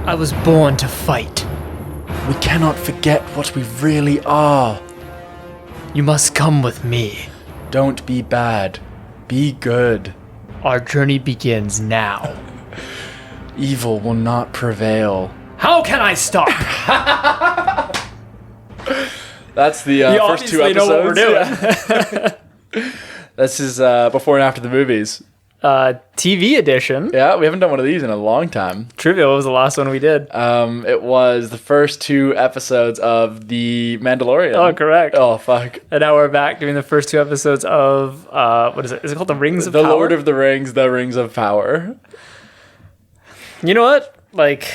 I was born to fight. We cannot forget what we really are. You must come with me. Don't be bad. Be good. Our journey begins now. Evil will not prevail. How can I stop? That's the first two episodes. Know what we're doing. Yeah. This is before and after the movies. TV edition. Yeah, we haven't done one of these in a long time. Trivia, what was the last one we did? It was the first two episodes of The Mandalorian. Oh, correct. Oh, fuck. And now we're back doing the first two episodes of, what is it? Is it called The Rings of Power? The Lord of the Rings, The Rings of Power. You know what? Like,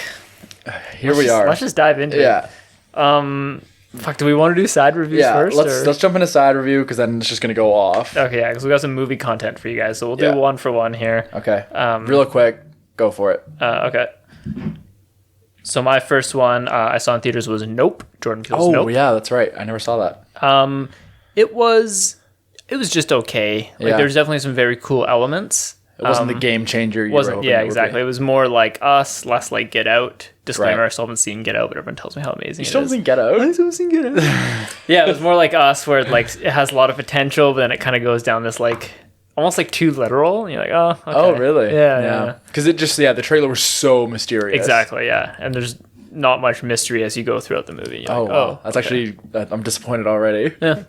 here we are. Let's just dive into it. Fuck, do we want to do side reviews first? Let's jump into side review because then it's just going to go off. Okay, yeah, because we got some movie content for you guys. So we'll do one for one here. Okay. Real quick, go for it. Okay. So my first one I saw in theaters was Nope. Jordan Peele's Nope. Oh, yeah, that's right. I never saw that. It was just okay. Like, there's definitely some very cool elements. It wasn't the game changer you wasn't were Yeah, hoping exactly. It was more like Us, less like Get Out. Disclaimer, Right. I still haven't seen Get Out, but everyone tells me how amazing it is. You still haven't Get Out? I still haven't seen Get Out. Yeah, it was more like Us, where like it has a lot of potential, but then it kind of goes down this like almost like too literal. And you're like, oh, okay. Oh, really? Yeah. Because it just, the trailer was so mysterious. Exactly, yeah. And there's not much mystery as you go throughout the movie. You're Oh, like, wow. That's actually, I'm disappointed already. Yeah.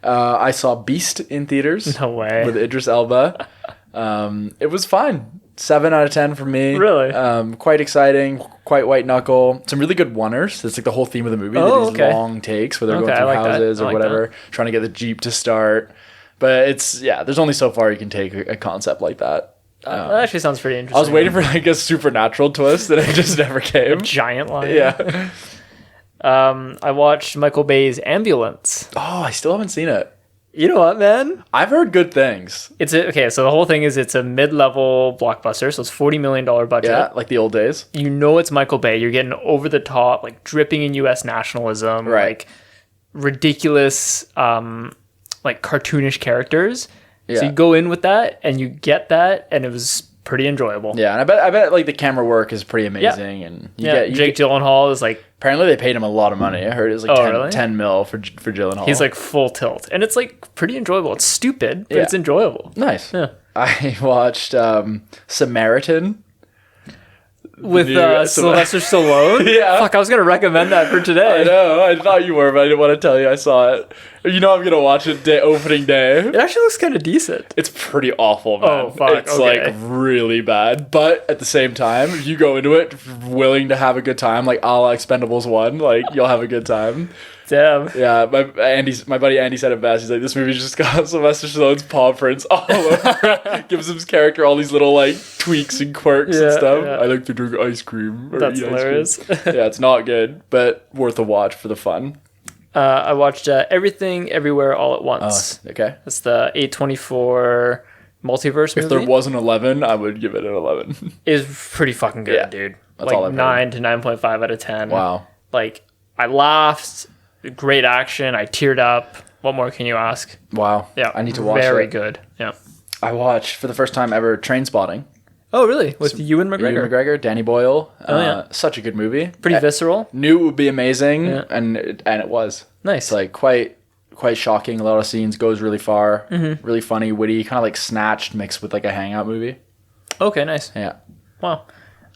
I saw Beast in theaters. No way. With Idris Elba. It was fine. 7 out of 10 for me. Really? Quite exciting, quite white knuckle. Some really good oneers. That's like the whole theme of the movie. Oh, these okay. long takes where they're going I through like that. houses I or like whatever, trying to get the Jeep to start. But it's, there's only so far you can take a concept like that. That actually sounds pretty interesting. I was waiting for like a supernatural twist and it just never came. Giant lion. Yeah. I watched Michael Bay's Ambulance. Oh, I still haven't seen it. You know what, man? I've heard good things. Okay, so the whole thing is it's a mid-level blockbuster, so it's $40 million budget. Yeah, like the old days. You know it's Michael Bay. You're getting over the top, like dripping in U.S. nationalism, Right. like ridiculous, like cartoonish characters. Yeah. So you go in with that, and you get that, and it was pretty enjoyable. Yeah, and I bet like the camera work is pretty amazing, and you Jake Gyllenhaal is like, apparently they paid him a lot of money. I heard it was like 10 mil for Gyllenhaal. he's like full tilt, and it's like pretty enjoyable. It's stupid, but it's enjoyable. nice. Yeah. I watched Samaritan With Sylvester Stallone? Yeah. Fuck, I was going to recommend that for today. I know. I thought you were, but I didn't want to tell you I saw it. You know I'm going to watch it opening day. It actually looks kind of decent. It's pretty awful, man. Oh, fuck, It's okay. like really bad. But at the same time, if you go into it willing to have a good time, like a la Expendables 1, like you'll have a good time. Damn. Yeah, my buddy Andy said it best. He's like, this movie just got Sylvester Stallone's paw prints all over it. Gives his character all these little like tweaks and quirks and stuff. Yeah. I like to drink ice cream. That's hilarious. Yeah, it's not good, but worth a watch for the fun. I watched Everything Everywhere All at Once. Okay. That's the A24 multiverse movie. If there was an 11, I would give it an 11. Is pretty fucking good, dude. That's like all I've 9 to 9.5 out of 10. Wow. Like, I laughed. Great action. I teared up. What more can you ask? Wow. Yeah. I need to watch Very it. good. Yeah. I watched for the first time ever Trainspotting. Oh, really? With Ewan McGregor? Ewan McGregor, Danny Boyle. yeah. Such a good movie. Pretty visceral. Knew it would be amazing, Yeah. and it was. Nice. It's like quite shocking. A lot of scenes, goes really far, really funny, witty, kind of like Snatched mixed with like a hangout movie. Okay, nice. Yeah. Wow.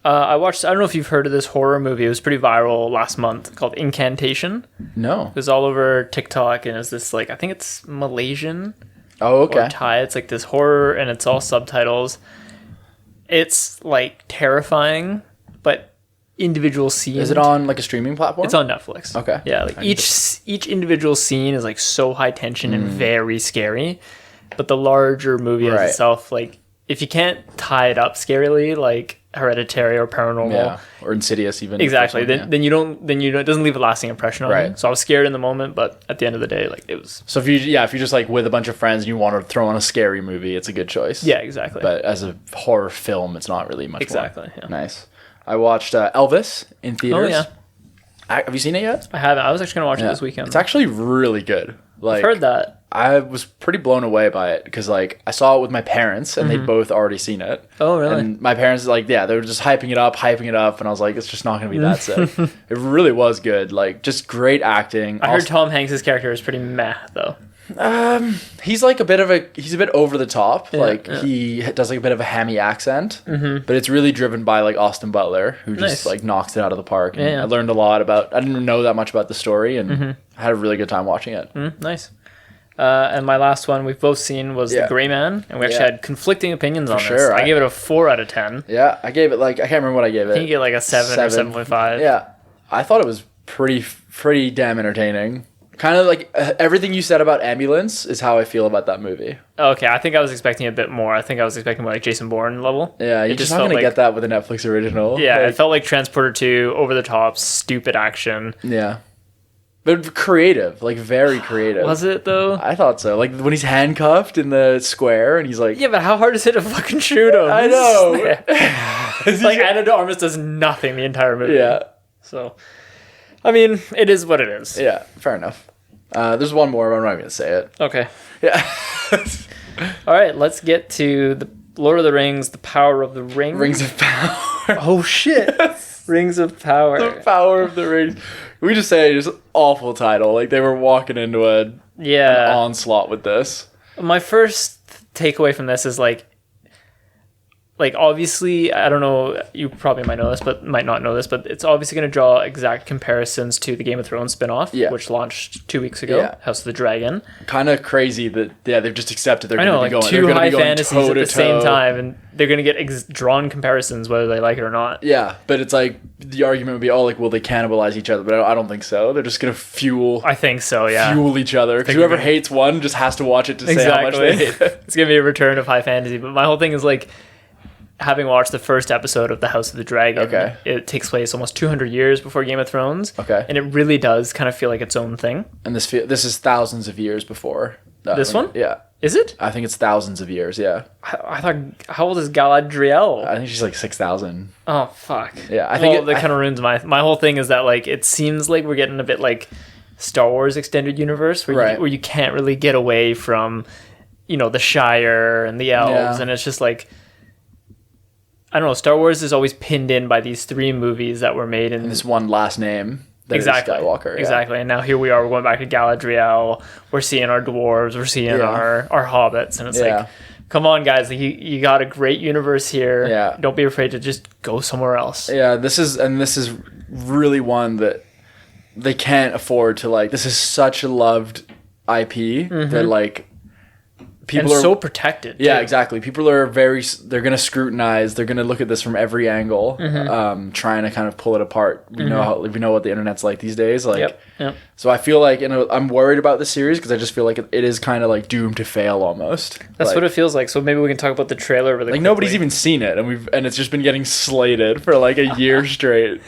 I don't know if you've heard of this horror movie. It was pretty viral last month called Incantation. No. It was all over TikTok, and it's this like, I think it's Malaysian Oh, okay. or Thai. It's like this horror, and it's all subtitles. It's like terrifying, but individual scenes. Is it on like a streaming platform? It's on Netflix. Okay. Yeah, like each individual scene is like so high tension and very scary, but the larger movie as itself, like if you can't tie it up scarily, like Hereditary or Paranormal, Yeah. Or Insidious even. exactly. Then you don't. It doesn't leave a lasting impression on Right. me. So I was scared in the moment, but at the end of the day, like it was. So if you're just like with a bunch of friends and you want to throw on a scary movie, it's a good choice. Yeah, exactly. But as a horror film, it's not really much Exactly, more. yeah. Nice. I watched Elvis in theaters. Oh yeah, Have you seen it yet? I haven't. I was actually gonna watch it this weekend. It's actually really good. Like, I've heard that. I was pretty blown away by it because like I saw it with my parents and they'd both already seen it. Oh, really? And my parents like they were just hyping it up, and I was like, it's just not gonna be that sick. It really was good, like just great acting. I heard Tom Hanks' character is pretty meh though. He's like a bit over the top. He does like a bit of a hammy accent, but it's really driven by like Austin Butler, who just like knocks it out of the park. And I learned a lot I didn't know that much about the story, and I had a really good time watching it. Nice. And my last one we've both seen was The Gray Man, and we actually had conflicting opinions on this. I gave it a 4 out of 10. Yeah, I gave it like, I can't remember what I gave it. I think you get like a 7 or 7.5. Yeah, I thought it was pretty damn entertaining. Kind of like everything you said about Ambulance is how I feel about that movie. Okay, I think I was expecting a bit more. I think I was expecting more like Jason Bourne level. Yeah, you're just not going to get that with a Netflix original. Yeah, it felt like Transporter 2, over the top, stupid action. Yeah. But creative, like very creative. Was it though? I thought so. Like when he's handcuffed in the square and he's like... Yeah, but how hard is it to fucking shoot him? I know. Like Ana de Armas does nothing the entire movie. Yeah. So, I mean, it is what it is. Yeah, fair enough. There's one more, but I'm not even going to say it. Okay. Yeah. All right, let's get to the Lord of the Rings, The Power of the Ring. Rings of Power. Oh, shit. Rings of Power. The Power of the Rings. We just say it's an awful title. Like they were walking into an onslaught with this. My first takeaway from this is like obviously, I don't know, you probably might know this, but might not know this, but it's obviously going to draw exact comparisons to the Game of Thrones spin-off, which launched 2 weeks ago, House of the Dragon. Kind of crazy that, they've just accepted they're going to be going. Two high fantasies at the same time, and they're going to get drawn comparisons whether they like it or not. Yeah, but it's like, the argument would be, will they cannibalize each other? But I don't think so. They're just going to fuel... I think so, yeah. Fuel each other. Because whoever hates one just has to watch it to say how much they hate it. It's going to be a return of high fantasy, but my whole thing is like... Having watched the first episode of The House of the Dragon, it takes place almost 200 years before Game of Thrones, and it really does kind of feel like its own thing. And this is thousands of years before. This one? Yeah. Is it? I think it's thousands of years, yeah. I thought, how old is Galadriel? I think she's like 6,000. Oh, fuck. Yeah, I think that kind of ruins my whole thing is that like it seems like we're getting a bit like Star Wars Extended Universe where you can't really get away from, the Shire and the elves, and it's just like... I don't know, Star Wars is always pinned in by these 3 movies that were made in this one last name. Exactly. Skywalker. Exactly. And now here we are, we're going back to Galadriel. We're seeing our dwarves, we're seeing our hobbits, and it's like, come on, guys, you got a great universe here. Yeah. Don't be afraid to just go somewhere else. Yeah, this is really one that they can't afford to like. This is such a loved IP that like. People are so protected. Yeah, exactly. People are they're going to scrutinize. They're going to look at this from every angle, trying to kind of pull it apart. We know what the internet's like these days. Like, So I feel like, I'm worried about this series because I just feel like it is kind of like doomed to fail almost. That's what it feels like. So maybe we can talk about the trailer really quickly. Nobody's even seen it, and it's just been getting slated for like a year straight.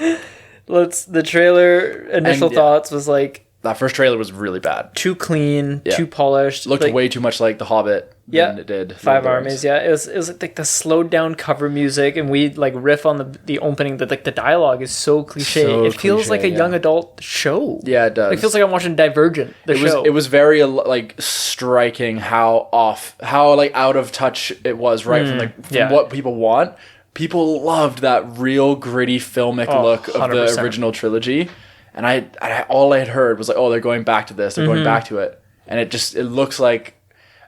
The trailer initial thoughts was like. That first trailer was really bad. Too clean, too polished. Looked way too much like The Hobbit than it did. Five Armies, It was like the slowed down cover music, and we like riff on the opening. The dialogue is so cliche. It feels like a young adult show. Yeah, it does. It feels like I'm watching Divergent. It was very like striking how out of touch it was from what people want. People loved that real gritty filmic look of 100%. The original trilogy. And I all I had heard was like, they're going back to this. They're going back to it. And it looks like...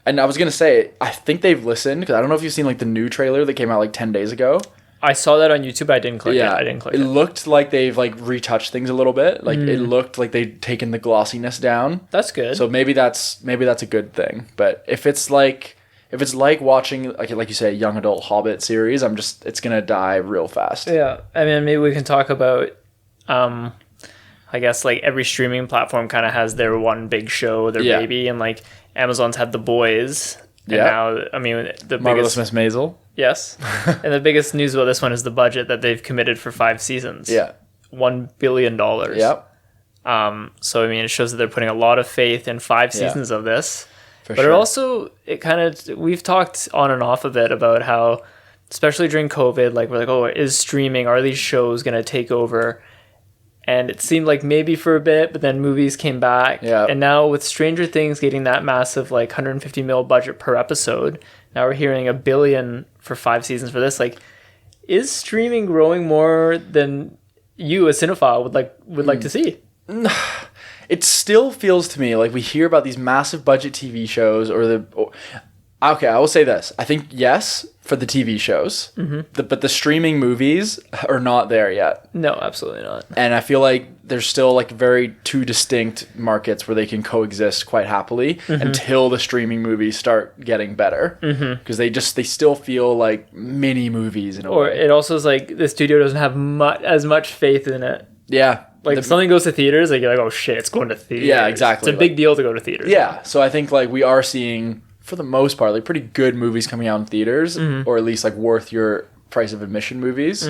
And I was going to say, I think they've listened, because I don't know if you've seen like the new trailer that came out like 10 days ago. I saw that on YouTube. I didn't click it. It looked like they've like retouched things a little bit. Like it looked like they'd taken the glossiness down. That's good. So maybe that's a good thing. But if it's like watching, like you say, a young adult Hobbit series, it's going to die real fast. Yeah. I mean, maybe we can talk about... I guess like every streaming platform kind of has their one big show, their baby, and like Amazon's had The Boys, and now the Marvelous Miss Maisel. Yes, and the biggest news about this one is the budget that they've committed for 5 seasons. Yeah, $1 billion. Yep. So it shows that they're putting a lot of faith in 5 seasons of this. But it kind of we've talked on and off a bit about how, especially during COVID, like we're like, is streaming, are these shows going to take over? And it seemed like maybe for a bit, but then movies came back. Yeah. And now with Stranger Things getting that massive, like 150 mil budget per episode, now we're hearing $1 billion for 5 seasons for this. Like, is streaming growing more than you, a cinephile, would like to see? It still feels to me like we hear about these massive budget TV shows okay, I will say this. I think yes for the TV shows, but the streaming movies are not there yet. No, absolutely not. And I feel like there's still like very two distinct markets where they can coexist quite happily until the streaming movies start getting better. Because they still feel like mini movies in a way. It also is like the studio doesn't have as much faith in it. Yeah. Like if something goes to theaters, like you're like, oh shit, it's going to theaters. Yeah, exactly. It's a big deal to go to theaters. Yeah. So I think like we are seeing, for the most part, like pretty good movies coming out in theaters, or at least like worth your price of admission movies.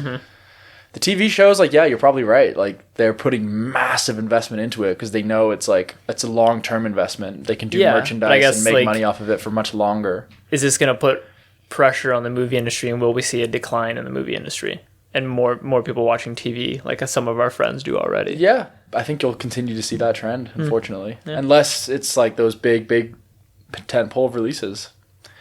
The TV shows, like, yeah, you're probably right. Like they're putting massive investment into it because they know it's a long-term investment. They can do merchandise and make money off of it for much longer. Is this going to put pressure on the movie industry, and will we see a decline in the movie industry and more people watching TV, like as some of our friends do already? Yeah, I think you'll continue to see that trend, unfortunately, unless it's like those big tentpole releases.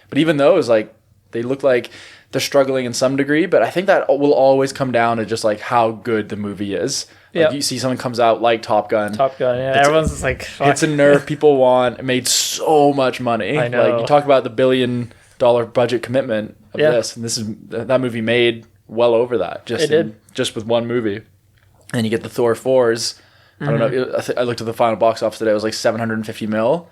But even those, like, they look like they're struggling in some degree, but I think that will always come down to just like how good the movie is. Like you see something comes out like Top Gun, yeah, everyone's just like, fuck. It's a nerve people want. It made so much money. I know. Like you talk about the $1 billion budget commitment of this, and that movie made well over that just with one movie. And you get the Thor 4s. I don't know, I looked at the final box office today. It was like 750 mil,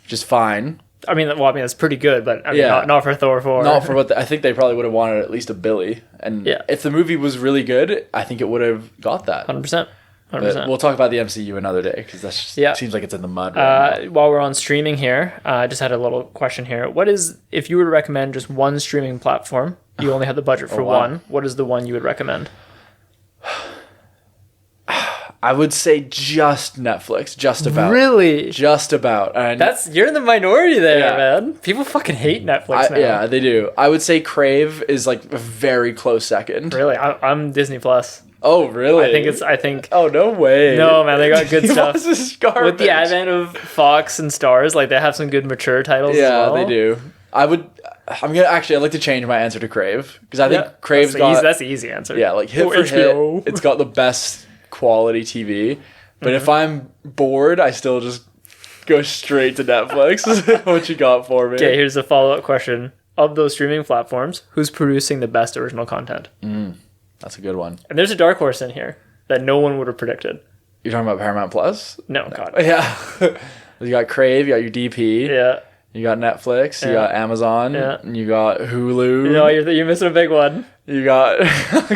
which is fine. I mean, that's pretty good, but not for Thor 4. Not for what I think they probably would have wanted at least $1 billion. And if the movie was really good, I think it would have got that. 100%. But we'll talk about the MCU another day because that seems like it's in the mud right now. While we're on streaming here, I just had a little question here. If you were to recommend just one streaming platform, you only had the budget for one, what is the one you would recommend? I would say just Netflix, just about. Really? Just about. And you're in the minority there, man. People fucking hate Netflix now. Yeah, they do. I would say Crave is like a very close second. Really? I'm Disney Plus. Oh, really? I think. Oh, no way. No, man, they got good stuff. With the advent of Fox and Stars, like they have some good mature titles as well. Yeah, they do. I'd like to change my answer to Crave because I think Crave's that's the easy answer. Yeah, like hit for hit. It's got the best quality TV, but if I'm bored, I still just go straight to Netflix. What you got for me? Okay, here's a follow-up question. Of those streaming platforms, who's producing the best original content? That's a good one. And there's a dark horse in here that no one would have predicted. You're talking about Paramount Plus? No, God. Yeah. You got Crave, you got your DP. Yeah. You got Netflix, you got Amazon, and you got Hulu. No, you're missing a big one. You got...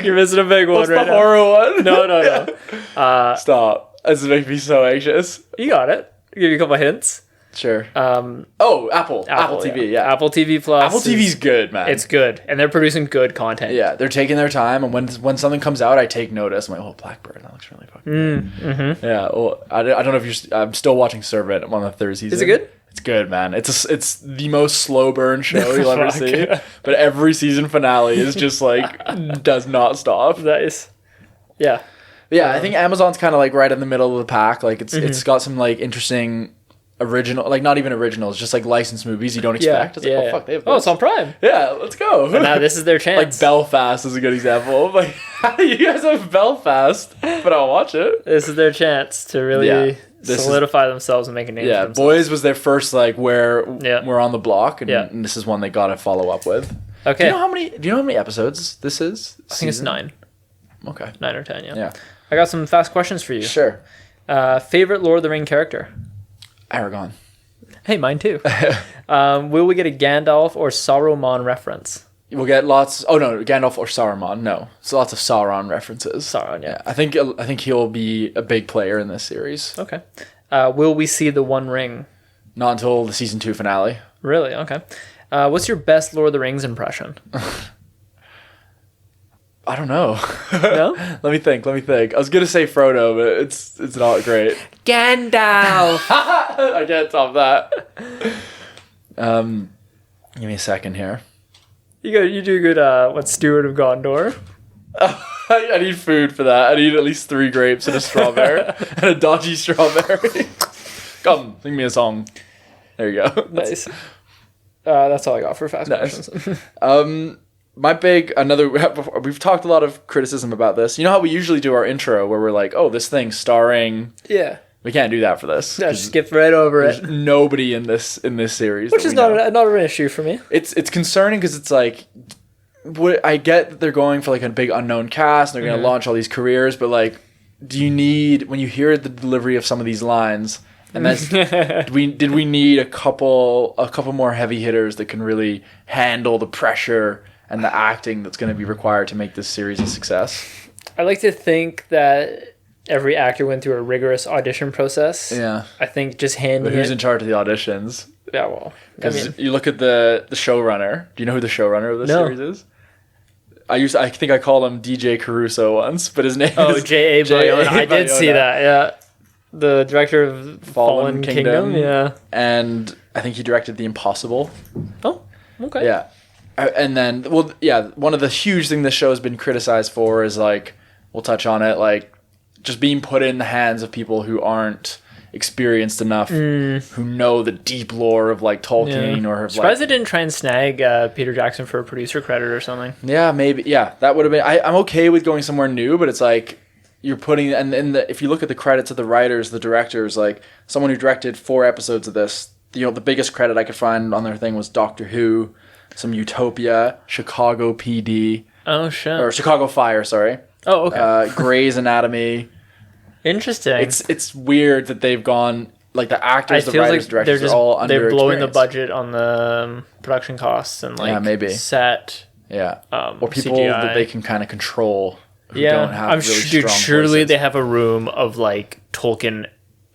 You're missing a big one. What's the horror one? No. Stop. This is making me so anxious. You got it. I'll give you a couple of hints. Sure. Apple TV, yeah. Apple TV Plus. Apple TV's good, man. It's good. And they're producing good content. Yeah, they're taking their time, and when something comes out, I take notice. I'm like, oh, Blackbird, that looks really fucking good. Yeah, well, I don't know if I'm still watching Servant. I'm on the third season. Is it good? It's good, man. It's the most slow burn show you'll ever see. But every season finale is just like does not stop. Nice. Yeah. Yeah, I think Amazon's kind of like right in the middle of the pack. Like it's got some like interesting original, like not even originals, just like licensed movies you don't expect. It's like, oh fuck, they have this. Oh, it's on Prime. Yeah, let's go. But now this is their chance. Like Belfast is a good example. Like you guys have Belfast, but I'll watch it. This is their chance to really solidify themselves and make a name for themselves. Boys was their first like we're on the block, and this is one they got to follow up with. Okay. Do you know how many episodes this is? I think it's 9. Okay. 9 or 10, Yeah. I got some fast questions for you. Sure. Favorite Lord of the Ring character? Aragon. Hey, mine too. Will we get a Gandalf or Saruman reference? We'll get lots. Oh no, Gandalf or Saruman. No, so lots of Sauron references. Sauron, yeah. I think he'll be a big player in this series. Okay. Will we see the One Ring? Not until the season 2 finale. Really? Okay. What's your best Lord of the Rings impression? I don't know. No? Let me think. I was gonna say Frodo, but it's not great. Gandalf. I can't top that. Give me a second here. You do good. What Steward of Gondor? I need food for that. I need at least 3 grapes and a strawberry and a dodgy strawberry. Come, sing me a song. There you go. Nice. That's all I got for fast questions. We've talked a lot of criticism about this. You know how we usually do our intro where we're like, oh, this thing starring. Yeah. We can't do that for this. No, just skip right over it. Nobody in this series, which is not an issue for me. It's concerning because it's like, I get that they're going for like a big unknown cast and they're going to launch all these careers, but like, do you need, when you hear the delivery of some of these lines, and that's did we need a couple more heavy hitters that can really handle the pressure and the acting that's going to be required to make this series a success? I like to think that every actor went through a rigorous audition process. Yeah. I think just handing Who's in charge of the auditions? Yeah, well, because you look at the showrunner. Do you know who the showrunner of this series is? I think I called him DJ Caruso once, but his name is J.A. Bayona. I did see that, yeah. The director of Fallen Kingdom, yeah. And I think he directed The Impossible. Oh, okay. Yeah. And then, one of the huge things this show has been criticized for is, like, we'll touch on it, like, just being put in the hands of people who aren't experienced enough, who know the deep lore of like Tolkien or have surprised they didn't try and snag Peter Jackson for a producer credit or something. Yeah, maybe. Yeah, that would have been. I'm okay with going somewhere new, but it's like you're putting if you look at the credits of the writers, the directors, like someone who directed 4 episodes of this, the biggest credit I could find on their thing was Doctor Who, some Utopia, Chicago PD. Oh shit. Or Chicago Fire, sorry. Oh, okay. Grey's Anatomy. Interesting. It's weird that they've gone, like, the actors, the writers, like directors are all under they're blowing the budget on the production costs and like maybe set. Yeah. Or people CGI. that they can kind of control who don't have really strong surely voices. they have a room of like Tolkien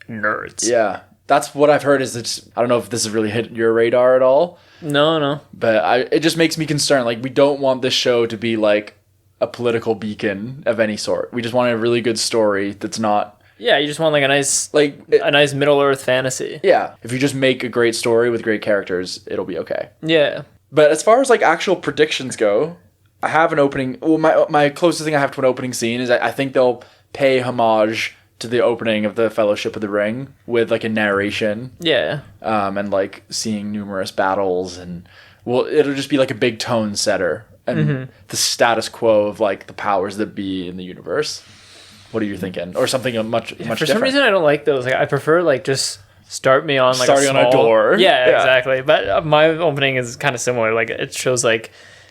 nerds. Yeah. That's what I've heard is it's, I don't know if this has really hit your radar at all. No. But it just makes me concerned. Like, we don't want this show to be like a political beacon of any sort. We just want a really good story that's not... Yeah, you just want like a nice Middle-earth fantasy. Yeah. If you just make a great story with great characters, it'll be okay. Yeah. But as far as like actual predictions go, I have an opening... Well, my closest thing I have to an opening scene is I think they'll pay homage to the opening of the Fellowship of the Ring with like a narration. Yeah. And like seeing numerous battles and... Well, it'll just be like a big tone setter. And the status quo of like the powers that be in the universe. What are you thinking? Or something much different. For some reason, I don't like those. Like, I prefer like just start me on like starting on a door. Yeah, exactly. But my opening is kind of similar. Like it shows like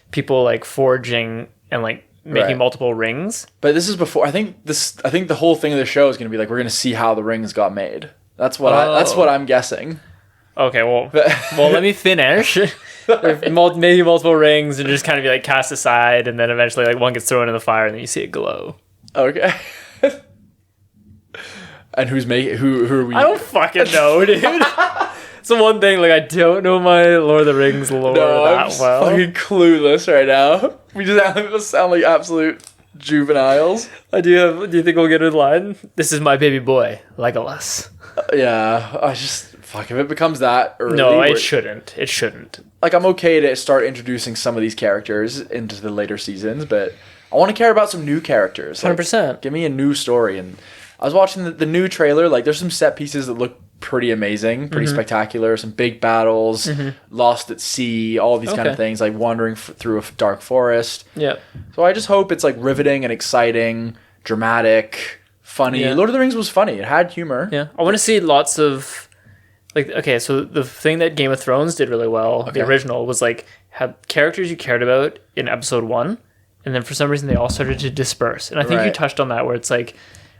people like forging and like making multiple rings. But this is before. I think the whole thing of the show is going to be like we're going to see how the rings got made. That's what I'm guessing. Okay, well, let me finish. Maybe multiple rings and just kind of be like cast aside, and then eventually like one gets thrown in the fire, and then you see it glow. Okay. And who's making? Who are we? I don't fucking know, dude. It's the one thing. Like I don't know my Lord of the Rings lore that well. I'm fucking clueless right now. We just sound like absolute juveniles. Do you think we'll get a line? This is my baby boy, Legolas. Yeah, if it becomes that early... No, it shouldn't. It shouldn't. Like, I'm okay to start introducing some of these characters into the later seasons, but I want to care about some new characters. Like, 100%. Give me a new story. And I was watching the new trailer. Like, there's some set pieces that look pretty amazing, pretty spectacular. Some big battles, lost at sea, all these kind of things, like wandering through a dark forest. Yeah. So I just hope it's, like, riveting and exciting, dramatic, funny. Yeah. Lord of the Rings was funny. It had humor. Yeah. I want to see lots of... Like, okay, so the thing that Game of Thrones did really well, the original, was like had characters you cared about in episode 1, and then for some reason they all started to disperse. And I think you touched on that, where it's like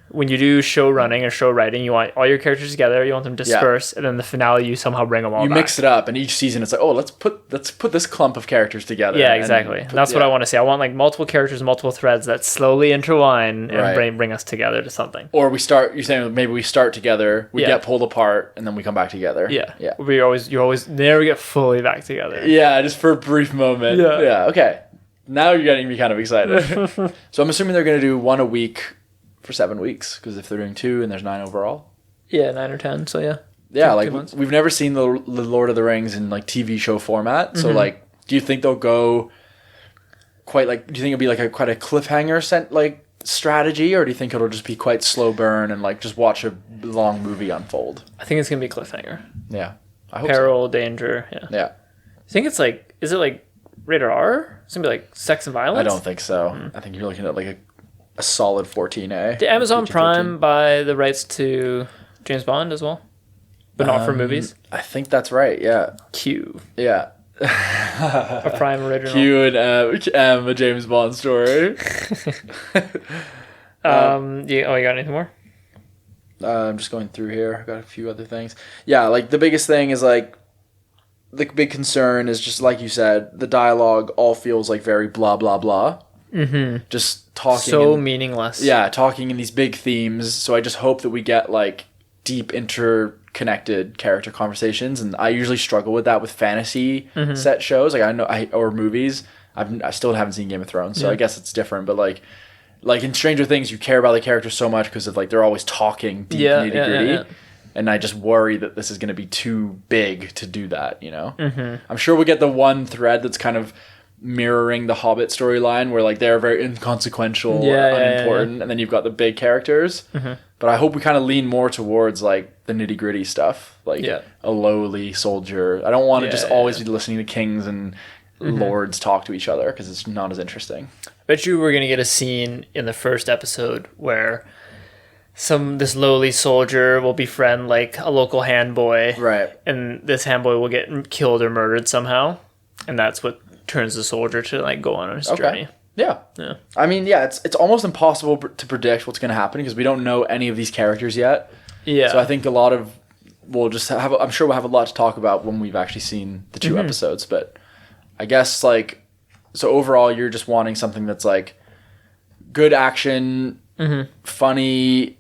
when you do show running or show writing, you want all your characters together, you want them to disperse, and then the finale you somehow bring them all back. You mix it up, and each season it's like, oh, let's put this clump of characters together. Yeah, exactly. And that's what I want to see. I want like multiple characters, multiple threads that slowly intertwine and bring us together to something. Or you're saying maybe we start together, we get pulled apart, and then we come back togetger. Yeah. You always never get fully back together. Yeah, just for a brief moment. Yeah, okay. Now you're getting me kind of excited. So I'm assuming they're going to do 1 a week for 7 weeks, because if they're doing 2 and there's 9 overall. Yeah, 9 or 10, so yeah. Yeah, like we've never seen the Lord of the Rings in like TV show format. So like, do you think they'll go quite like, do you think it'll be like quite a cliffhanger like strategy, or do you think it'll just be quite slow burn and like just watch a long movie unfold? I think it's gonna be cliffhanger. Yeah, I hope peril, so. danger. Yeah. Yeah. I think it's like, is it like rated R? It's gonna be like sex and violence. I don't think so. I think you're looking at like a solid 14A. Did Amazon Prime buy the rights to James Bond as well, but not for movies? I think that's right. Yeah. Q. Yeah. A Prime original. Q and a James Bond story. You got anything more? I'm just going through here. I've got a few other things. Yeah, like the biggest thing is like, the big concern is just like you said, the dialogue all feels like very blah blah blah. Mm-hmm. Just talking. So meaningless. Yeah, talking in these big themes. So I just hope that we get like deep interconnected character conversations, and I usually struggle with that with fantasy set shows. Like or movies. I still haven't seen Game of Thrones, so I guess it's different. But like in Stranger Things, you care about the characters so much because of like they're always talking deep nitty gritty. Yeah. And I just worry that this is going to be too big to do that, you know? Mm-hmm. I'm sure we get the one thread that's kind of mirroring the Hobbit storyline where, like, they're very inconsequential, unimportant, and then you've got the big characters. Mm-hmm. But I hope we kind of lean more towards, like, the nitty-gritty stuff. Like, a lowly soldier. I don't want to just always be listening to kings and lords talk to each other because it's not as interesting. I bet you we're going to get a scene in the first episode where this lowly soldier will befriend like a local hand boy, right? And this hand boy will get killed or murdered somehow, and that's what turns the soldier to like go on his journey. Yeah. I mean, it's almost impossible to predict what's going to happen because we don't know any of these characters yet. Yeah. So I think we'll just have. I'm sure we'll have a lot to talk about when we've actually seen the two episodes. But I guess like, so overall, you're just wanting something that's like good action, funny.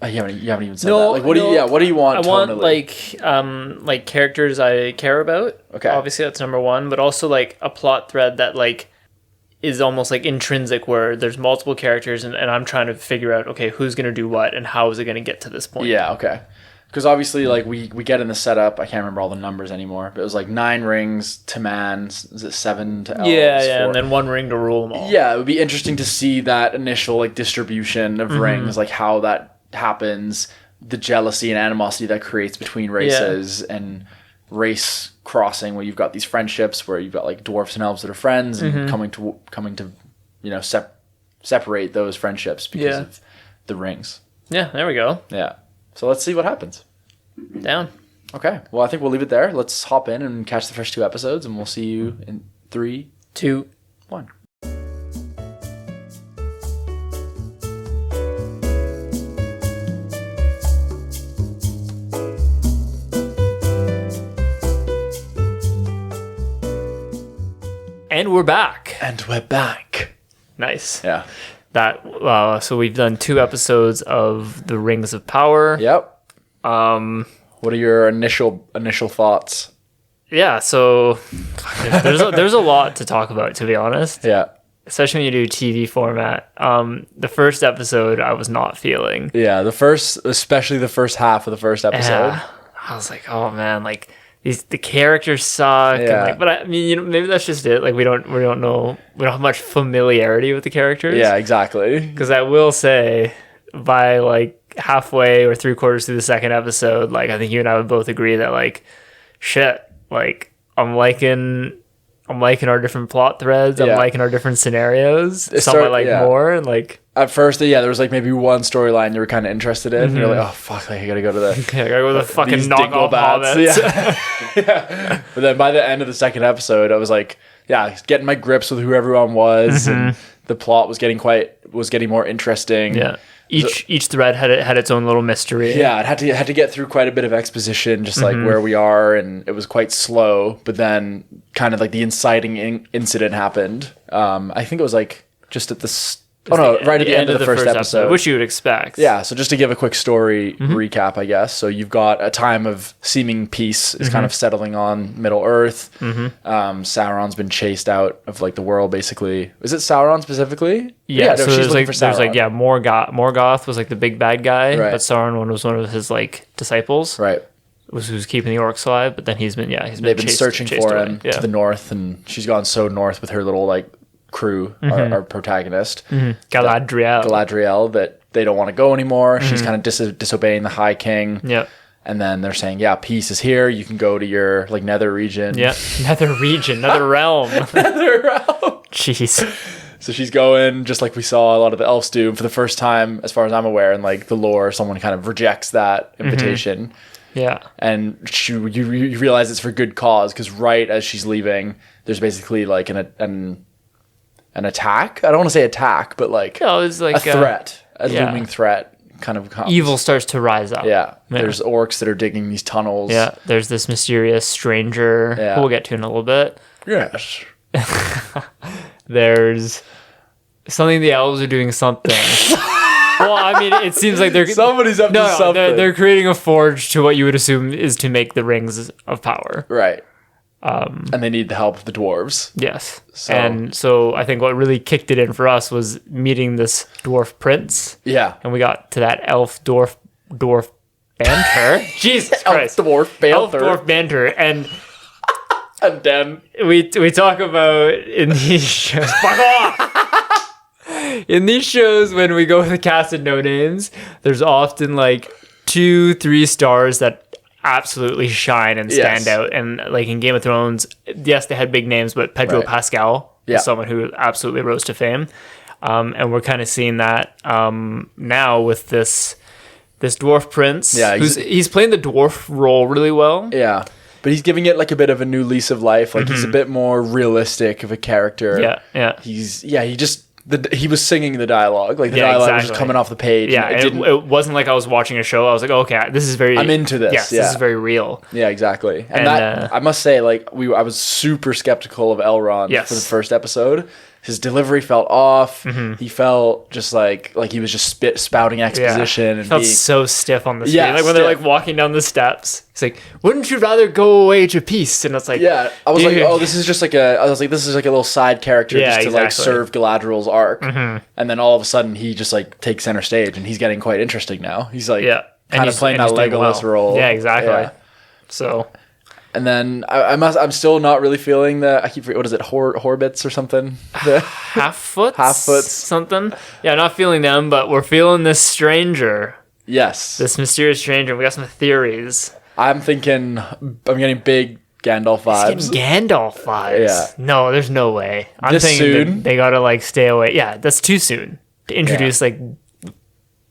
You haven't even said that. Like, what do you want? I want like characters I care about. Okay, obviously that's number one, but also like a plot thread that like is almost like intrinsic, where there's multiple characters and I'm trying to figure out, okay, who's gonna do what and how is it gonna get to this point? Yeah, okay. Because obviously, like we get in the setup, I can't remember all the numbers anymore, but it was like 9 rings to man. Is it 7 to elves? Yeah, 4. And then 1 ring to rule them all. Yeah, it would be interesting to see that initial like distribution of rings, like how that happens, the jealousy and animosity that creates between races, and race crossing where you've got these friendships where you've got like dwarfs and elves that are friends and coming to you know separate those friendships because of the rings. Yeah, there we go. Yeah. So let's see what happens. Down. Okay. Well, I think we'll leave it there. Let's hop in and catch the first 2 episodes, and we'll see you in 3, 2, 1. And we're back. Nice. Yeah. So we've done 2 episodes of the Rings of Power. Yep. What are your initial thoughts? Yeah, so there's a lot to talk about, to be honest. Yeah. Especially when you do TV format. The first episode I was not feeling. Yeah, especially the first half of the first episode. Yeah. I was like, oh man, like the characters suck. Yeah. And but I mean, you know, maybe that's just it. Like we don't have much familiarity with the characters. Yeah, exactly. Because I will say, by like halfway or 3/4 through the second episode, like I think you and I would both agree that like, shit, like I'm liking our different plot threads. I'm liking our different scenarios. Some I like more, and like at first, there was like maybe one storyline you were kind of interested in. And you're like, oh fuck, like, I gotta go to the I gotta go to the fucking knockoff hobbits. Yeah. But then by the end of the second episode, I was like, getting my grips with who everyone was, and the plot was getting more interesting. Yeah. Each thread had its own little mystery. Yeah, it had to get through quite a bit of exposition, just like where we are, and it was quite slow. But then, kind of like the inciting incident happened. I think it was like just at the right at the end of the first episode, which you would expect. Yeah. So just to give a quick story recap, I guess. So you've got a time of seeming peace is kind of settling on Middle Earth. Sauron's been chased out of like the world, basically. Is it Sauron specifically? Yeah. So she's looking for Sauron. There's like Morgoth was like the big bad guy, but Sauron was one of his like disciples. Right. Who's keeping the orcs alive, but then they've been searching for him to the north, and she's gone so north with her little like crew, our protagonist, Galadriel, that they don't want to go anymore. She's kind of disobeying the High King. Yeah. And then they're saying, yeah, peace is here. You can go to your like nether region. Yeah, nether realm. Nether realm. Jeez. So she's going, just like we saw a lot of the elves do for the first time, as far as I'm aware, in like the lore, someone kind of rejects that invitation. Yeah. And you realize it's for good cause, because right as she's leaving, there's basically like an attack. I don't want to say attack, but like, it's like a threat, looming threat kind of comes. Evil starts to rise up. Yeah. There's orcs that are digging these tunnels. Yeah. There's this mysterious stranger who we'll get to in a little bit. Yes. There's something the elves are doing something. Well, I mean, it seems like somebody's up to something. They're creating a forge to what you would assume is to make the rings of power. Right. And they need the help of the dwarves. Yes. So I think what really kicked it in for us was meeting this dwarf prince. Yeah. And we got to that elf dwarf banter. Jesus Christ. Elf dwarf banter. And then we talk about in these shows. Fuck off! In these shows, when we go with the cast and no names, there's often like 2-3 stars that absolutely shine and stand out. And like in Game of Thrones, yes, they had big names, but Pedro Pascal is someone who absolutely rose to fame. And we're kind of seeing that now with this dwarf prince. Yeah, he's playing the dwarf role really well. Yeah. But he's giving it like a bit of a new lease of life. Like he's a bit more realistic of a character. Yeah. He was singing the dialogue. Like the dialogue was just coming off the page. Yeah, it wasn't like I was watching a show. I was like, oh, okay, this is very... I'm into this. Yes, this is very real. Yeah, exactly. And that, I must say, like I was super skeptical of Elrond for the first episode. His delivery felt off. He felt just like he was just spouting exposition. And felt so stiff on the screen. Yeah, like when they're like walking down the steps. It's like, wouldn't you rather go away to peace? And it's like... Yeah, I was like, oh, this is just like a little side character to like serve Galadriel's arc. And then all of a sudden he just like takes center stage and he's getting quite interesting now. He's like kind of playing that Legolas role. Yeah, exactly. Yeah. So... And then I'm still not really feeling what is it, Horbits or something? Half-foots, something. Yeah, not feeling them, but we're feeling this stranger. Yes, this mysterious stranger. We got some theories. I'm getting big Gandalf vibes. Gandalf vibes. Yeah. No, there's no way. I'm thinking they gotta like stay away. Yeah, that's too soon to introduce like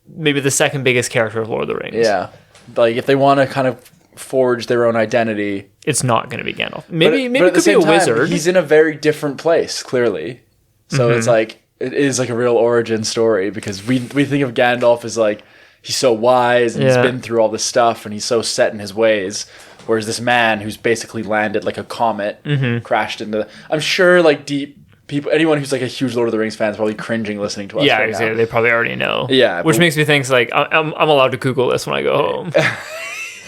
maybe the second biggest character of Lord of the Rings. Yeah, like if they want to kind of forge their own identity, it's not going to be Gandalf. Maybe it could be a wizard. He's in a very different place, clearly. So it's like it is like a real origin story, because we think of Gandalf as like he's so wise and he's been through all this stuff and he's so set in his ways. Whereas this man who's basically landed like a comet, crashed into. I'm sure like deep people, anyone who's like a huge Lord of the Rings fan is probably cringing listening to us. Yeah, exactly. They probably already know. Yeah, which makes me think like I'm allowed to Google this when I go home.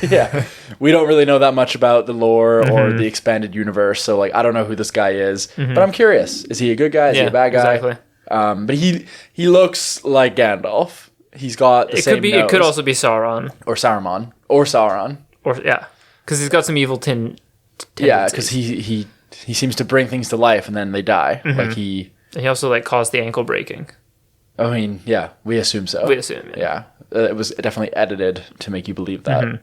Yeah, we don't really know that much about the lore or the expanded universe, so like I don't know who this guy is, but I'm curious. Is he a good guy? Is he a bad guy? Exactly. But he looks like Gandalf. He's got the same nose. It could also be Sauron or Saruman or Sauron because he's got some evil tendencies. Yeah, because he seems to bring things to life and then they die. Like he also like caused the ankle breaking. I mean, yeah, we assume so. We assume, yeah. It was definitely edited to make you believe that.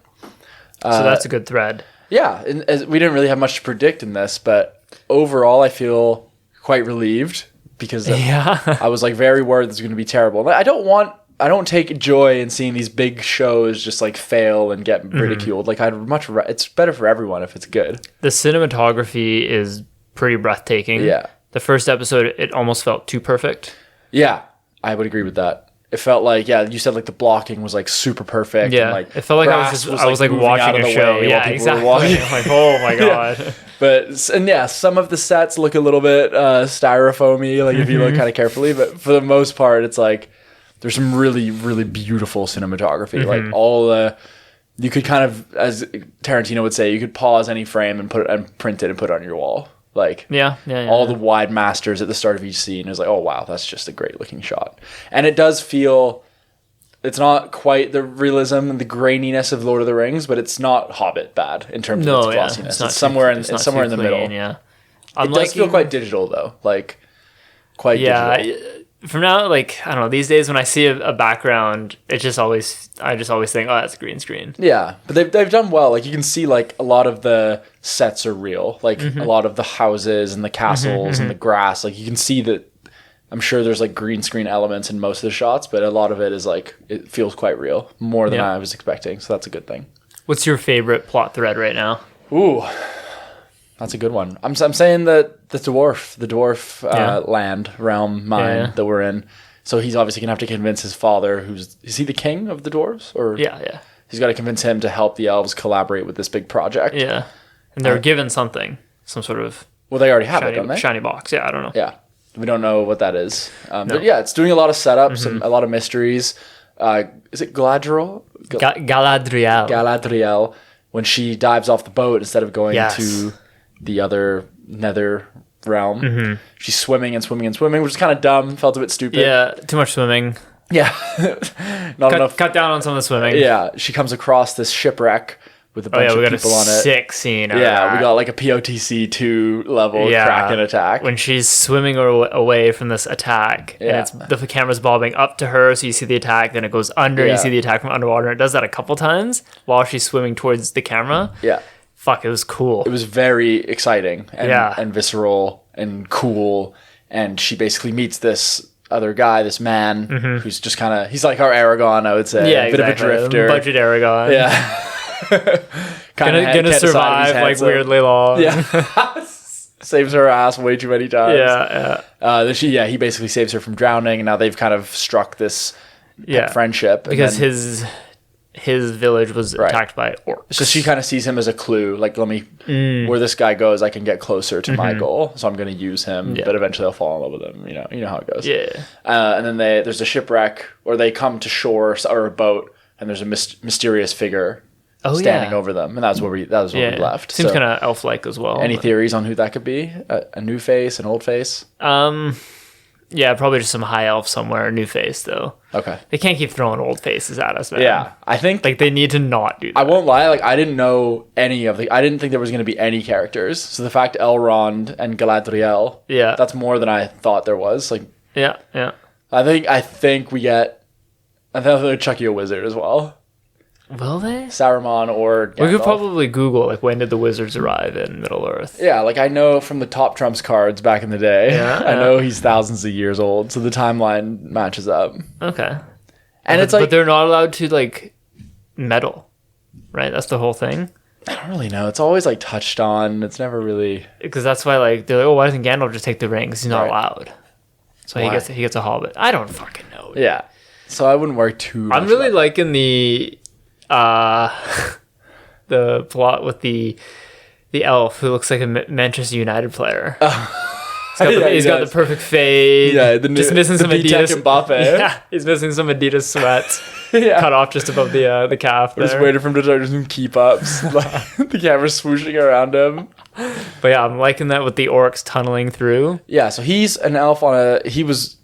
So that's a good thread. Yeah, we didn't really have much to predict in this, but overall I feel quite relieved, because I was like very worried this was going to be terrible. I don't take joy in seeing these big shows just like fail and get ridiculed. Like it's better for everyone if it's good. The cinematography is pretty breathtaking. Yeah. The first episode, it almost felt too perfect. Yeah, I would agree with that. It felt like, you said like the blocking was like super perfect. Yeah, and, like, it felt like I was like watching a show. Yeah, exactly. I'm like, oh my god. Yeah. But some of the sets look a little bit styrofoamy, like if you look kind of carefully. But for the most part, it's like there's some really, really beautiful cinematography. Like you could kind of, as Tarantino would say, you could pause any frame and print it and put it on your wall. Like all the wide masters at the start of each scene is like, oh wow, that's just a great looking shot. And it does feel, it's not quite the realism and the graininess of Lord of the Rings, but it's not Hobbit bad in terms of its glossiness. It's somewhere in the middle. Yeah, it does feel quite digital though. Like quite digital. From now, like, I don't know, these days when I see a background, I just always think, oh, that's a green screen. Yeah, but they've done well. Like, you can see, like, a lot of the sets are real. Like, a lot of the houses and the castles and the grass. Like, you can see that, I'm sure there's, like, green screen elements in most of the shots, but a lot of it is, like, it feels quite real. More than I was expecting, so that's a good thing. What's your favorite plot thread right now? Ooh, that's a good one. I'm saying that the dwarf land realm mine that we're in. So he's obviously gonna have to convince his father, is he the king of the dwarves, or he's got to convince him to help the elves collaborate with this big project. Yeah, and they're given something, some sort of they already have it, don't they? Shiny box. Yeah, I don't know. Yeah, we don't know what that is. But yeah, it's doing a lot of setups and a lot of mysteries. Is it Galadriel? Galadriel. When she dives off the boat instead of going to the other nether realm, she's swimming and swimming and swimming, which is kind of dumb. Felt a bit stupid. Yeah, too much swimming. Yeah, enough. Cut down on some of the swimming. Yeah, she comes across this shipwreck with a bunch of people on it. Sick scene. Yeah, we got like a POTC 2 level Kraken attack when she's swimming away from this attack, and it's the camera's bobbing up to her, so you see the attack. Then it goes under. You see the attack from underwater. And it does that a couple times while she's swimming towards the camera. Yeah. Fuck, it was cool. It was very exciting and visceral and cool. And she basically meets this other guy, this man, who's just kind of, he's like our Aragon, I would say. Yeah, a bit of a drifter. Budget Aragon. Yeah. gonna survive like weirdly long. Yeah. Saves her ass way too many times. Yeah. He basically saves her from drowning, and now they've kind of struck this friendship. Because his village was attacked by orcs. So she kind of sees him as a clue, like, let me, where this guy goes, I can get closer to my goal, so I'm going to use him, but eventually I'll fall in love with him, you know how it goes. Yeah. And then there's a shipwreck, or they come to shore, or a boat, and there's a mysterious figure standing over them, and that was where we left. Seems kind of elf-like as well. Any theories on who that could be? A new face, an old face? Yeah, probably just some high elf somewhere, new face though. Okay. They can't keep throwing old faces at us, man. Yeah, I think like they need to not do that. I won't lie, like I didn't know I didn't think there was going to be any characters. So the fact Elrond and Galadriel, that's more than I thought there was. Like, yeah. I think they'll chuck you a wizard as well. Will they? Saruman or Gandalf. We could probably Google, like, when did the wizards arrive in Middle-earth? Yeah, like, I know from the Top Trumps cards back in the day. I know he's thousands of years old, so the timeline matches up. Okay. And it's like... But they're not allowed to, like, meddle, right? That's the whole thing? I don't really know. It's always, like, touched on. It's never really... Because that's why, like, they're like, oh, why doesn't Gandalf just take the ring? Because he's not allowed. So he gets a hobbit. I don't fucking know. Yeah. So I wouldn't worry too much. I'm really liking the plot with the elf who looks like a Manchester United player. He's got the perfect fade. Yeah, just missing some Adidas. Yeah, he's missing some Adidas sweats. Cut off just above the calf. Just waiting for him to start some keep ups. Like the camera's swooshing around him. But yeah, I'm liking that with the orcs tunneling through. Yeah, so he's an elf he was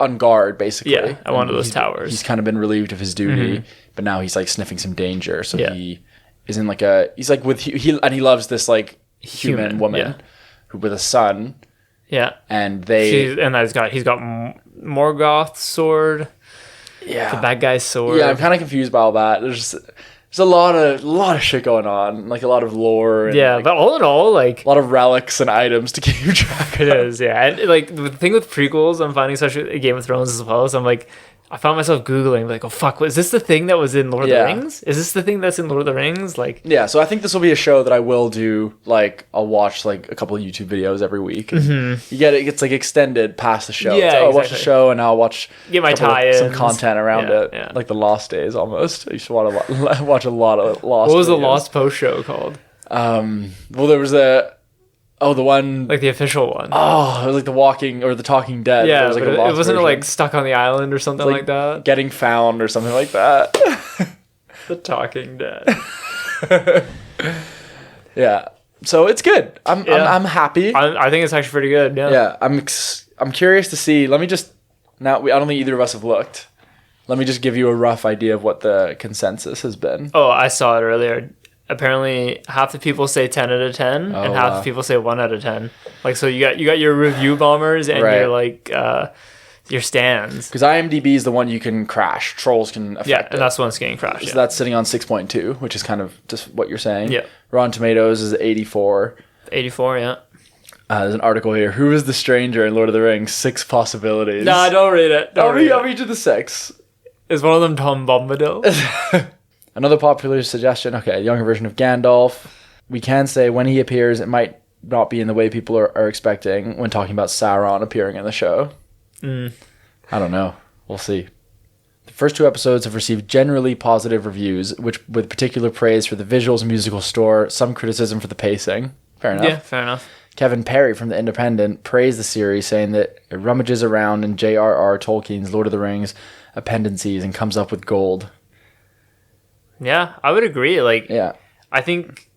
on guard basically. Yeah, at one of those towers. He's kind of been relieved of his duty, but now he's like sniffing some danger. So he is in like he loves this like human woman who with a son. Yeah, and he's got Morgoth's sword. Yeah, the bad guy's sword. Yeah, I'm kind of confused by all that. There's a lot of shit going on, like a lot of lore. And but all in all, like a lot of relics and items to keep track of. It is, yeah. And like the thing with prequels, I'm finding, especially Game of Thrones as well. So I'm like, I found myself Googling, like, oh fuck, is this the thing that was in Lord of the Rings? Is this the thing that's in Lord of the Rings? Like, yeah. So I think this will be a show that I will do. Like, I'll watch like a couple of YouTube videos every week. You get it gets like extended past the show. Yeah, I'll watch the show and I'll get my tie-ins, some content around it, like the Lost Days almost. I used to want to watch a lot of Lost. What was videos. the Lost Post show called? Well, there was the one... Like the official one. Oh, it was like The Walking or The Talking Dead. Yeah, it was like it wasn't like Stuck on the Island or something like that? Getting Found or something like that. The Talking Dead. Yeah. So it's good. I'm happy. I think it's actually pretty good, yeah. Yeah, I'm curious to see. Let me just... I don't think either of us have looked. Let me just give you a rough idea of what the consensus has been. Oh, I saw it earlier. apparently half the people say 10 out of 10 and half the people say 1 out of 10. Like, so you got your review bombers and your like your stands. Because IMDb is the one you can crash. Trolls can affect it. And that's the one that's getting crashed. So that's sitting on 6.2, which is kind of just what you're saying. Yeah. Rotten Tomatoes is 84. 84, yeah. There's an article here. Who is the stranger in Lord of the Rings? 6 possibilities. Nah, don't read it. I'll read you the 6. Is one of them Tom Bombadil? Another popular suggestion. Okay, a younger version of Gandalf. We can say when he appears, it might not be in the way people are expecting when talking about Sauron appearing in the show. I don't know. We'll see. The first 2 episodes have received generally positive reviews, which with particular praise for the visuals and musical score, some criticism for the pacing. Fair enough. Yeah, fair enough. Kevin Perry from The Independent praised the series, saying that it rummages around in J.R.R. Tolkien's Lord of the Rings appendices and comes up with gold. Yeah, I would agree. Like, yeah. I think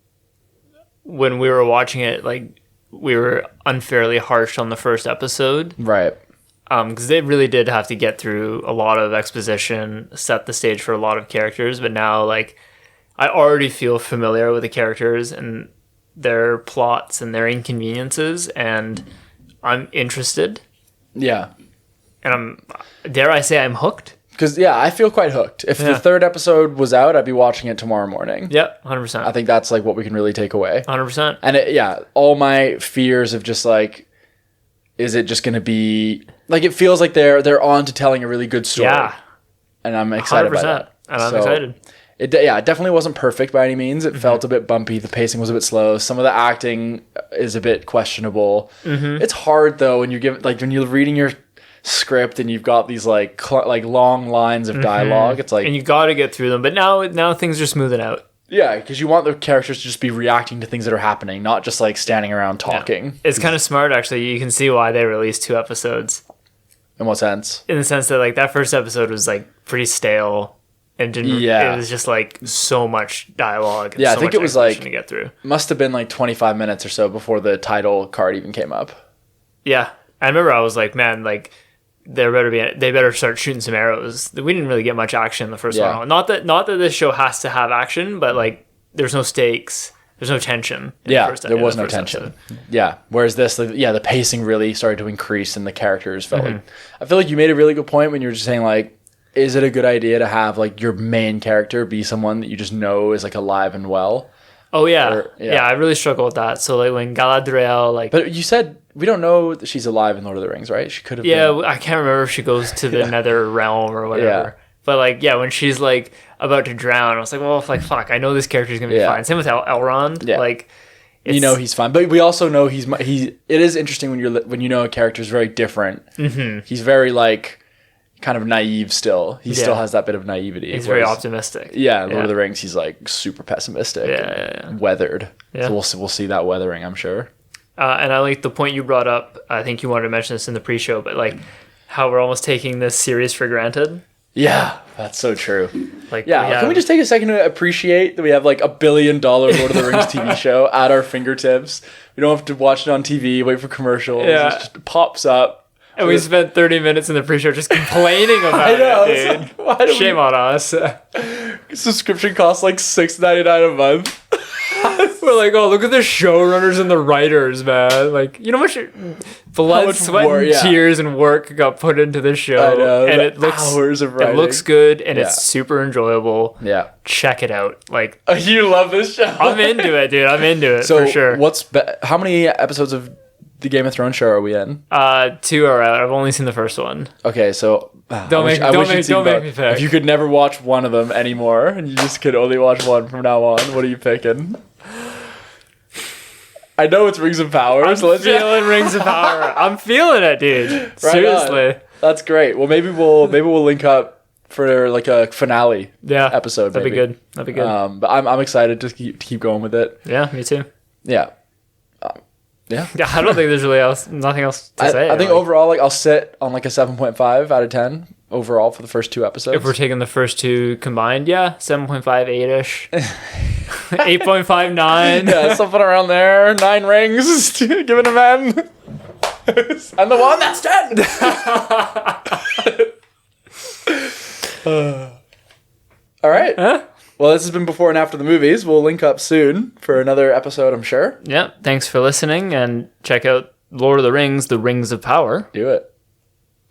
when we were watching it, like, we were unfairly harsh on the first episode. Right. Because they really did have to get through a lot of exposition, set the stage for a lot of characters. But now, like, I already feel familiar with the characters and their plots and their inconveniences, and I'm interested. Yeah. And dare I say, I'm hooked. Because, yeah, I feel quite hooked. If the 3rd episode was out, I'd be watching it tomorrow morning. Yep, 100%. I think that's, like, what we can really take away. 100%. And, all my fears of just, like, is it just going to be... Like, it feels like they're on to telling a really good story. Yeah. And I'm excited 100%. by that. And I'm excited. It definitely wasn't perfect by any means. It felt a bit bumpy. The pacing was a bit slow. Some of the acting is a bit questionable. It's hard, though, when when you're reading your script and you've got these like long lines of dialogue. It's like, and you got to get through them. But now things are smoothing out. Yeah, because you want the characters to just be reacting to things that are happening, not just like standing around talking. Yeah. It's kind of smart, actually. You can see why they released 2 episodes. In what sense? In the sense that like that first episode was like pretty stale. And it was just like so much dialogue. And I think it was like to get through. Must have been like 25 minutes or so before the title card even came up. Yeah, I remember I was like, man, like they better start shooting some arrows. We didn't really get much action in the first one. Not that this show has to have action, but like there's no stakes, there's no tension. There was no tension. Episode. Yeah, whereas this, the pacing really started to increase, and the characters felt like. I feel like you made a really good point when you were just saying like, is it a good idea to have like your main character be someone that you just know is like alive and well? Oh yeah. I really struggle with that. So like when Galadriel, like, but you said we don't know that she's alive in Lord of the Rings, right? She could have. Yeah, I can't remember if she goes to the Nether realm or whatever. Yeah. But like, when she's like about to drown, I was like, well, like fuck, I know this character's gonna be fine. Same with Elrond. Yeah. Like, he's fine, but we also know it is interesting when you know a character is very different. He's very like. Kind of naive still. He still has that bit of naivety. He's very optimistic. Yeah, Lord of the Rings, he's like super pessimistic. And weathered. Yeah. So we'll see that weathering, I'm sure. And I like the point you brought up. I think you wanted to mention this in the pre-show, but like how we're almost taking this series for granted. Yeah, that's so true. Like, can we just take a second to appreciate that we have like $1 billion Lord of the Rings TV show at our fingertips? We don't have to watch it on TV, wait for commercials. It just pops up. And we spent 30 minutes in the pre-show just complaining about it, dude. Like, shame on us. Subscription costs like $6.99 a month. We're like, oh, look at the showrunners and the writers, man. Like, you know how much blood, sweat, and tears and work got put into this show. I know, and it looks hours of writing. It looks good and it's super enjoyable. Yeah. Check it out. Like, you love this show. I'm into it, dude. I'm into it for sure. How many episodes of the Game of Thrones show are we in? 2 are out. I've only seen the first one. Okay, so don't make me pick. If you could never watch one of them anymore, and you just could only watch one from now on, what are you picking? I know it's Rings of Power. I'm feeling Rings of Power. I'm feeling it, dude. Seriously. That's great. Well, maybe we'll link up for like a finale episode. That'd be good. But I'm excited to keep going with it. Yeah, me too. Yeah. Yeah, I don't think there's really nothing else to say. I think overall, like I'll sit on like a 7.5 out of 10 overall for the first 2 episodes. If we're taking the first 2 combined, 7.5, 8-ish, 8.59. Yeah, something around there. 9 rings given a man, and the one that's 10. All right. Huh? Well, this has been Before and After the Movies. We'll link up soon for another episode, I'm sure. Yeah. Thanks for listening, and check out Lord of the Rings, The Rings of Power. Do it.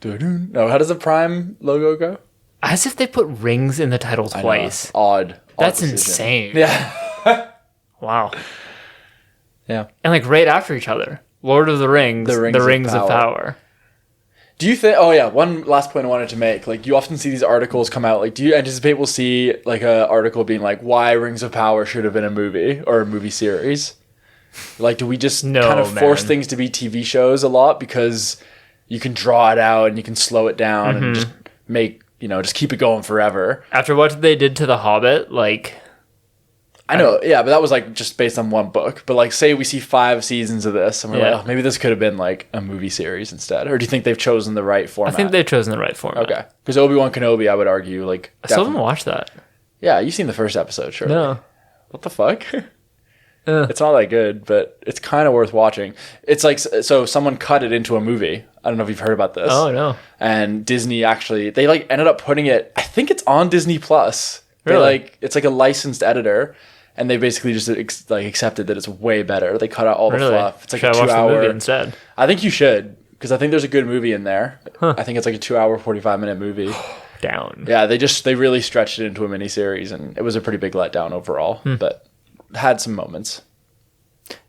No, how does the Prime logo go? As if they put rings in the title twice. Odd. That's decision. insane. Yeah. Wow. Yeah. And like right after each other. Lord of the Rings, The Rings of Power. Do you think, one last point I wanted to make. Like, you often see these articles come out. Like, do you anticipate we'll see like an article being like, why Rings of Power should have been a movie or a movie series? Like, do we just kind of force things to be TV shows a lot because you can draw it out and you can slow it down and just make, just keep it going forever? After what they did to The Hobbit, like... I know, yeah, but that was like just based on one book. But like, say we see 5 seasons of this, and we're like, maybe this could have been like a movie series instead. Or do you think they've chosen the right format? I think they've chosen the right format. Okay, because Obi-Wan Kenobi, I would argue, like I still haven't watched that. Yeah, you've seen the first episode, sure? No. What the fuck? It's not that good, but it's kind of worth watching. It's like, so someone cut it into a movie. I don't know if you've heard about this. Oh no. And Disney actually, they like ended up putting it. I think it's on Disney Plus. Really? It's like a licensed editor. And they basically just accepted that it's way better. They cut out all the fluff. It's like should a 2 hour. Watch the movie instead? I think you should, because I think there's a good movie in there. Huh. I think it's like a 2 hour, 45-minute movie. Down. Yeah, they really stretched it into a miniseries, and it was a pretty big letdown overall, but had some moments.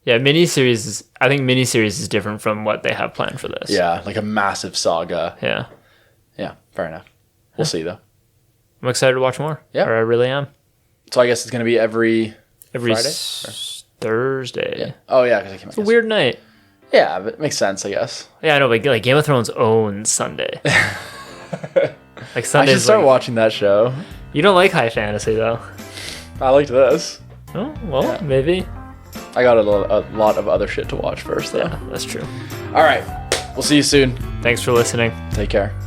Yeah, miniseries. I think miniseries is different from what they have planned for this. Yeah, like a massive saga. Yeah. Yeah, fair enough. We'll see though. I'm excited to watch more. Yeah, or I really am. So I guess it's going to be every Friday? Thursday. Yeah. Oh, yeah, because I came out. It's a weird night. Yeah, but it makes sense, I guess. Yeah, I know, but like Game of Thrones owns Sunday. Like Sunday. I should start watching that show. You don't like high fantasy, though. I liked this. Oh, well, maybe. I got a lot of other shit to watch first, though. Yeah, that's true. All right. We'll see you soon. Thanks for listening. Take care.